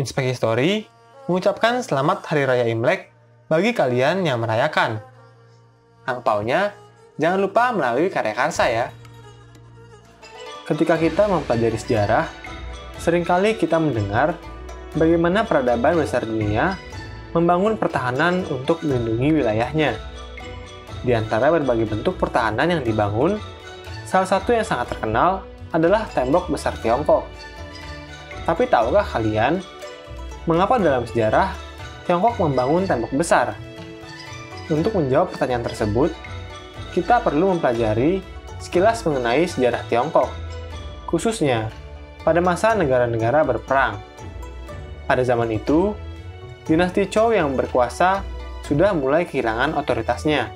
Inspeksi Story mengucapkan selamat Hari Raya Imlek bagi kalian yang merayakan. Angpaunya jangan lupa melalui karya karsa ya. Ketika kita mempelajari sejarah, seringkali kita mendengar bagaimana peradaban besar dunia membangun pertahanan untuk melindungi wilayahnya. Di antara berbagai bentuk pertahanan yang dibangun, salah satu yang sangat terkenal adalah tembok besar Tiongkok. Tapi tahukah kalian, mengapa dalam sejarah Tiongkok membangun tembok besar? Untuk menjawab pertanyaan tersebut, kita perlu mempelajari sekilas mengenai sejarah Tiongkok, khususnya pada masa negara-negara berperang. Pada zaman itu, dinasti Zhou yang berkuasa sudah mulai kehilangan otoritasnya.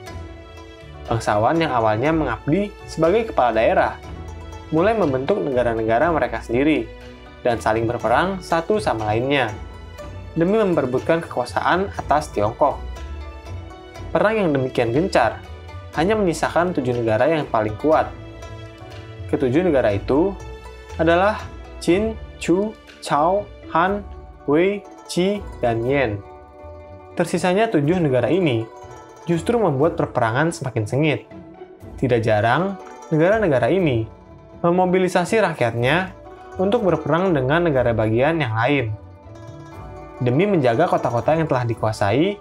Bangsawan yang awalnya mengabdi sebagai kepala daerah mulai membentuk negara-negara mereka sendiri dan saling berperang satu sama lainnya demi memperebutkan kekuasaan atas Tiongkok. Perang yang demikian gencar hanya menyisakan 7 negara yang paling kuat. Ketujuh negara itu adalah Qin, Chu, Cao, Han, Wei, Qi, dan Yan. Tersisanya 7 negara ini justru membuat perperangan semakin sengit. Tidak jarang, negara-negara ini memobilisasi rakyatnya untuk berperang dengan negara bagian yang lain. Demi menjaga kota-kota yang telah dikuasai,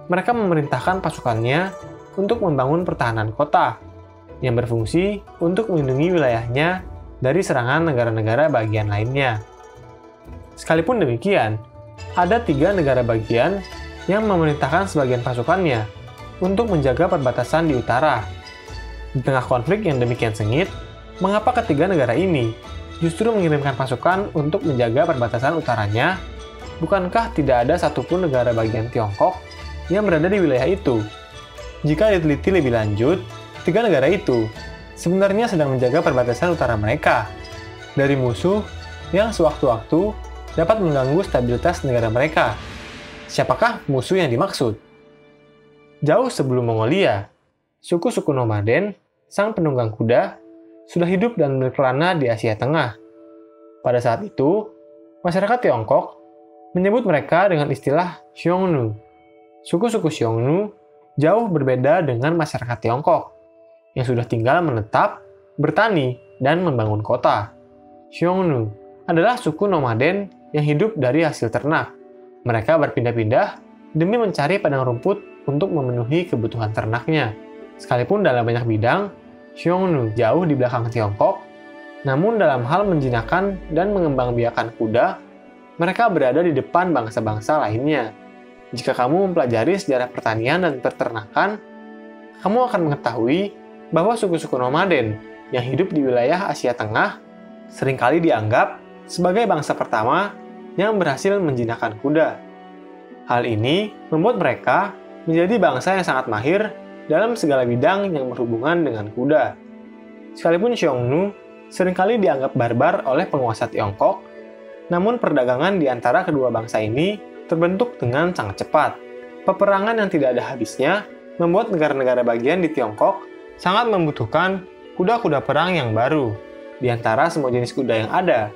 mereka memerintahkan pasukannya untuk membangun pertahanan kota yang berfungsi untuk melindungi wilayahnya dari serangan negara-negara bagian lainnya. Sekalipun demikian, ada 3 negara bagian yang memerintahkan sebagian pasukannya untuk menjaga perbatasan di utara. Di tengah konflik yang demikian sengit, mengapa ketiga negara ini justru mengirimkan pasukan untuk menjaga perbatasan utaranya? Bukankah tidak ada satupun negara bagian Tiongkok yang berada di wilayah itu? Jika diteliti lebih lanjut, 3 negara itu sebenarnya sedang menjaga perbatasan utara mereka dari musuh yang sewaktu-waktu dapat mengganggu stabilitas negara mereka. Siapakah musuh yang dimaksud? Jauh sebelum Mongolia, suku-suku nomaden, sang penunggang kuda, sudah hidup dan berkelana di Asia Tengah. Pada saat itu, masyarakat Tiongkok menyebut mereka dengan istilah Xiongnu. Suku-suku Xiongnu jauh berbeda dengan masyarakat Tiongkok yang sudah tinggal menetap, bertani, dan membangun kota. Xiongnu adalah suku nomaden yang hidup dari hasil ternak. Mereka berpindah-pindah demi mencari padang rumput untuk memenuhi kebutuhan ternaknya. Sekalipun dalam banyak bidang, Xiongnu jauh di belakang Tiongkok, namun dalam hal menjinakkan dan mengembangbiakan kuda, mereka berada di depan bangsa-bangsa lainnya. Jika kamu mempelajari sejarah pertanian dan peternakan, kamu akan mengetahui bahwa suku-suku nomaden yang hidup di wilayah Asia Tengah seringkali dianggap sebagai bangsa pertama yang berhasil menjinakkan kuda. Hal ini membuat mereka menjadi bangsa yang sangat mahir dalam segala bidang yang berhubungan dengan kuda. Sekalipun Xiongnu seringkali dianggap barbar oleh penguasa Tiongkok, namun perdagangan di antara kedua bangsa ini terbentuk dengan sangat cepat. Peperangan yang tidak ada habisnya membuat negara-negara bagian di Tiongkok sangat membutuhkan kuda-kuda perang yang baru. Di antara semua jenis kuda yang ada,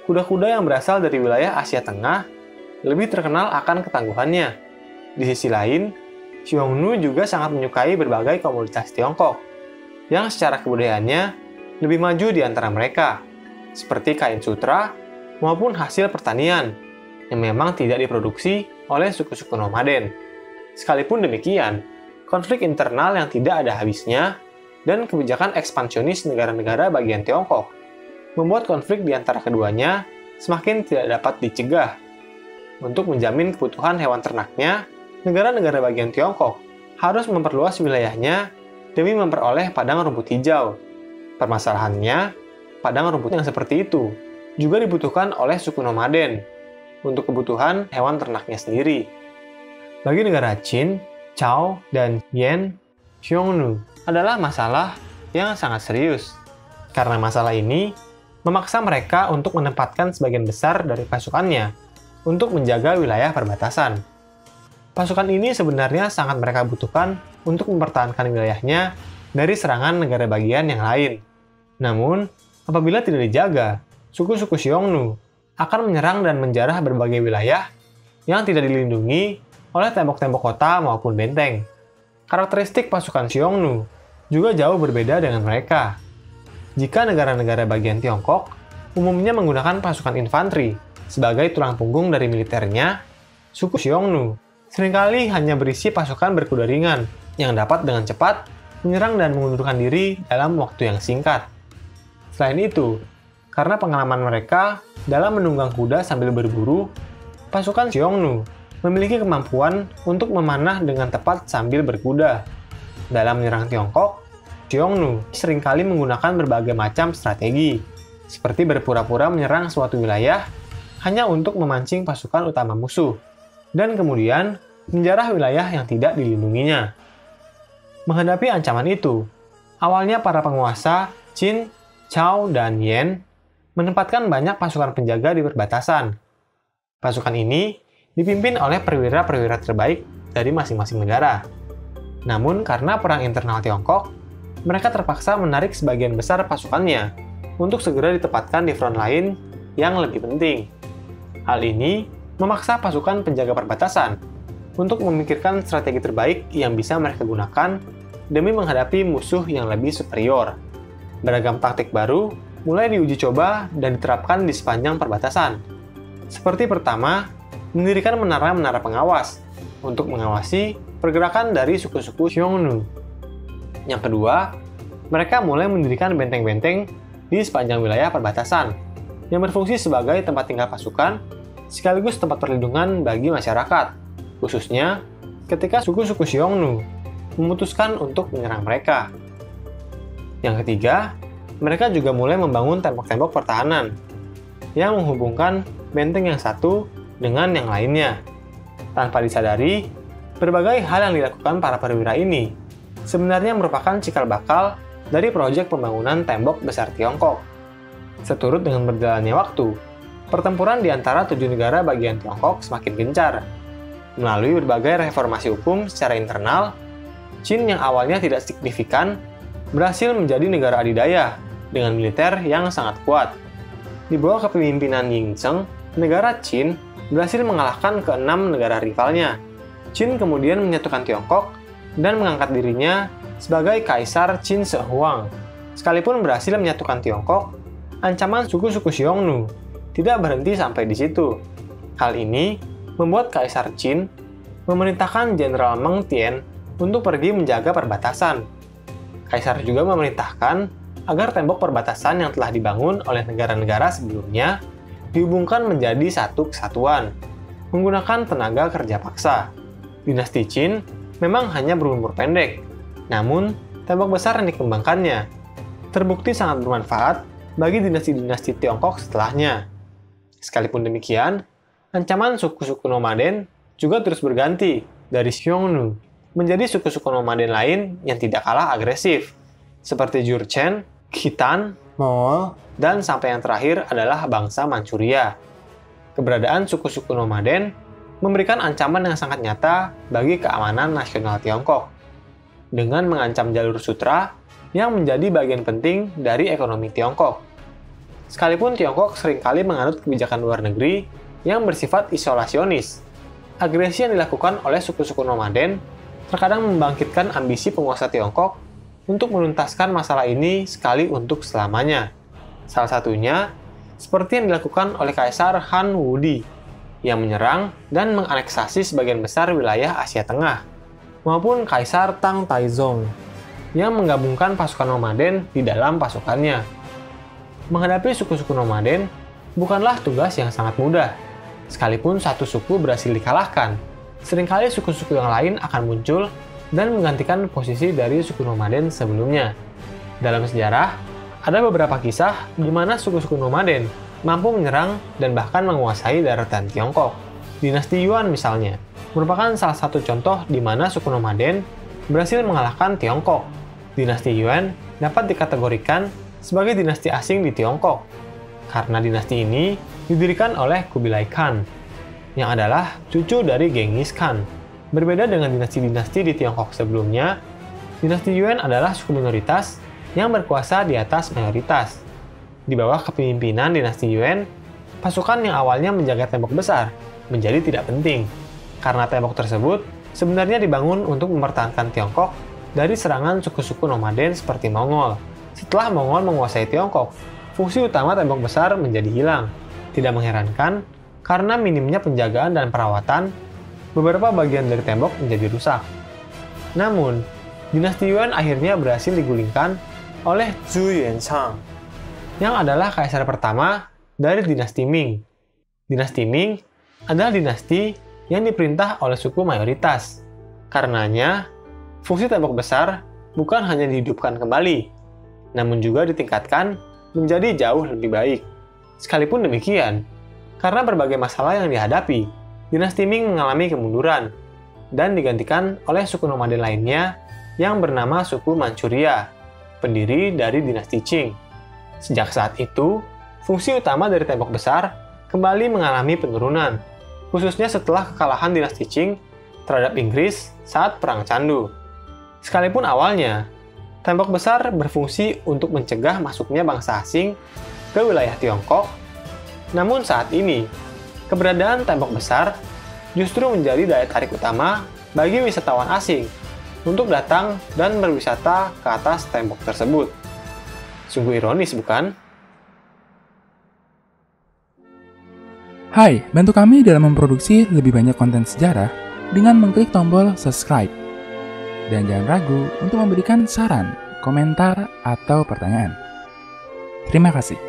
kuda-kuda yang berasal dari wilayah Asia Tengah lebih terkenal akan ketangguhannya. Di sisi lain, Xiongnu juga sangat menyukai berbagai komoditas Tiongkok, yang secara kebudayaannya lebih maju di antara mereka, seperti kain sutra maupun hasil pertanian, yang memang tidak diproduksi oleh suku-suku nomaden. Sekalipun demikian, konflik internal yang tidak ada habisnya dan kebijakan ekspansionis negara-negara bagian Tiongkok membuat konflik di antara keduanya semakin tidak dapat dicegah. Untuk menjamin kebutuhan hewan ternaknya, negara-negara bagian Tiongkok harus memperluas wilayahnya demi memperoleh padang rumput hijau. Permasalahannya, padang rumput yang seperti itu juga dibutuhkan oleh suku nomaden untuk kebutuhan hewan ternaknya sendiri. Bagi negara Qin, Cao, dan Yan, Xiongnu adalah masalah yang sangat serius. Karena masalah ini memaksa mereka untuk menempatkan sebagian besar dari pasukannya untuk menjaga wilayah perbatasan. Pasukan ini sebenarnya sangat mereka butuhkan untuk mempertahankan wilayahnya dari serangan negara bagian yang lain. Namun, apabila tidak dijaga, suku-suku Xiongnu akan menyerang dan menjarah berbagai wilayah yang tidak dilindungi oleh tembok-tembok kota maupun benteng. Karakteristik pasukan Xiongnu juga jauh berbeda dengan mereka. Jika negara-negara bagian Tiongkok umumnya menggunakan pasukan infanteri sebagai tulang punggung dari militernya, suku Xiongnu seringkali hanya berisi pasukan berkuda ringan yang dapat dengan cepat menyerang dan mengundurkan diri dalam waktu yang singkat. Selain itu, karena pengalaman mereka dalam menunggang kuda sambil berburu, pasukan Xiongnu memiliki kemampuan untuk memanah dengan tepat sambil berkuda. Dalam menyerang Tiongkok, Xiongnu seringkali menggunakan berbagai macam strategi, seperti berpura-pura menyerang suatu wilayah hanya untuk memancing pasukan utama musuh, dan kemudian menjarah wilayah yang tidak dilindunginya. Menghadapi ancaman itu, awalnya para penguasa Qin, Cao, dan Yan menempatkan banyak pasukan penjaga di perbatasan. Pasukan ini dipimpin oleh perwira-perwira terbaik dari masing-masing negara. Namun karena perang internal Tiongkok, mereka terpaksa menarik sebagian besar pasukannya untuk segera ditempatkan di front lain yang lebih penting. Hal ini memaksa pasukan penjaga perbatasan untuk memikirkan strategi terbaik yang bisa mereka gunakan demi menghadapi musuh yang lebih superior. Beragam taktik baru mulai diuji coba dan diterapkan di sepanjang perbatasan. Seperti pertama, mendirikan menara-menara pengawas untuk mengawasi pergerakan dari suku-suku Xiongnu. Yang kedua, mereka mulai mendirikan benteng-benteng di sepanjang wilayah perbatasan yang berfungsi sebagai tempat tinggal pasukan sekaligus tempat perlindungan bagi masyarakat, khususnya ketika suku-suku Xiongnu memutuskan untuk menyerang mereka. Yang ketiga, mereka juga mulai membangun tembok-tembok pertahanan yang menghubungkan benteng yang satu dengan yang lainnya. Tanpa disadari, berbagai hal yang dilakukan para perwira ini sebenarnya merupakan cikal bakal dari proyek pembangunan tembok besar Tiongkok. Seturut dengan berjalannya waktu, pertempuran di antara 7 negara bagian Tiongkok semakin gencar. Melalui berbagai reformasi hukum secara internal, Qin yang awalnya tidak signifikan berhasil menjadi negara adidaya dengan militer yang sangat kuat. Di bawah kepemimpinan Yingzheng, negara Qin berhasil mengalahkan ke-6 negara rivalnya. Qin kemudian menyatukan Tiongkok dan mengangkat dirinya sebagai Kaisar Qin Shi Huang. Sekalipun berhasil menyatukan Tiongkok, ancaman suku-suku Xiongnu tidak berhenti sampai di situ. Hal ini membuat Kaisar Qin memerintahkan Jenderal Meng Tian untuk pergi menjaga perbatasan. Kaisar juga memerintahkan agar tembok perbatasan yang telah dibangun oleh negara-negara sebelumnya dihubungkan menjadi satu kesatuan, menggunakan tenaga kerja paksa. Dinasti Qin memang hanya berumur pendek, namun tembok besar yang dikembangkannya terbukti sangat bermanfaat bagi dinasti-dinasti Tiongkok setelahnya. Sekalipun demikian, ancaman suku-suku nomaden juga terus berganti dari Xiongnu menjadi suku-suku nomaden lain yang tidak kalah agresif, seperti Jurchen, Khitan, Mongol, dan sampai yang terakhir adalah bangsa Manchuria. Keberadaan suku-suku nomaden memberikan ancaman yang sangat nyata bagi keamanan nasional Tiongkok, dengan mengancam jalur sutra yang menjadi bagian penting dari ekonomi Tiongkok. Sekalipun Tiongkok seringkali menganut kebijakan luar negeri yang bersifat isolasionis, agresi yang dilakukan oleh suku-suku nomaden terkadang membangkitkan ambisi penguasa Tiongkok untuk menuntaskan masalah ini sekali untuk selamanya. Salah satunya, seperti yang dilakukan oleh Kaisar Han Wudi, yang menyerang dan menganeksasi sebagian besar wilayah Asia Tengah, maupun Kaisar Tang Taizong, yang menggabungkan pasukan nomaden di dalam pasukannya. Menghadapi suku-suku nomaden bukanlah tugas yang sangat mudah. Sekalipun satu suku berhasil dikalahkan, seringkali suku-suku yang lain akan muncul dan menggantikan posisi dari suku nomaden sebelumnya. Dalam sejarah, ada beberapa kisah di mana suku-suku nomaden mampu menyerang dan bahkan menguasai daratan Tiongkok. Dinasti Yuan misalnya, merupakan salah satu contoh di mana suku nomaden berhasil mengalahkan Tiongkok. Dinasti Yuan dapat dikategorikan sebagai dinasti asing di Tiongkok, karena dinasti ini didirikan oleh Kubilai Khan, yang adalah cucu dari Genghis Khan. Berbeda dengan dinasti-dinasti di Tiongkok sebelumnya, dinasti Yuan adalah suku minoritas yang berkuasa di atas mayoritas. Di bawah kepemimpinan dinasti Yuan, pasukan yang awalnya menjaga tembok besar menjadi tidak penting, karena tembok tersebut sebenarnya dibangun untuk mempertahankan Tiongkok dari serangan suku-suku nomaden seperti Mongol. Setelah Mongol menguasai Tiongkok, fungsi utama tembok besar menjadi hilang. Tidak mengherankan, karena minimnya penjagaan dan perawatan, beberapa bagian dari tembok menjadi rusak. Namun, dinasti Yuan akhirnya berhasil digulingkan oleh Zhu Yuanzhang, yang adalah kaisar pertama dari dinasti Ming. Dinasti Ming adalah dinasti yang diperintah oleh suku mayoritas. Karenanya, fungsi tembok besar bukan hanya dihidupkan kembali, namun juga ditingkatkan menjadi jauh lebih baik. Sekalipun demikian, karena berbagai masalah yang dihadapi, dinasti Ming mengalami kemunduran dan digantikan oleh suku nomaden lainnya yang bernama suku Manchuria, pendiri dari dinasti Qing. Sejak saat itu, fungsi utama dari tembok besar kembali mengalami penurunan, khususnya setelah kekalahan dinasti Qing terhadap Inggris saat Perang Candu. Sekalipun awalnya, tembok besar berfungsi untuk mencegah masuknya bangsa asing ke wilayah Tiongkok, namun saat ini, keberadaan tembok besar justru menjadi daya tarik utama bagi wisatawan asing untuk datang dan berwisata ke atas tembok tersebut. Sungguh ironis, bukan? Hai, bantu kami dalam memproduksi lebih banyak konten sejarah dengan mengklik tombol subscribe. Dan jangan ragu untuk memberikan saran, komentar, atau pertanyaan. Terima kasih.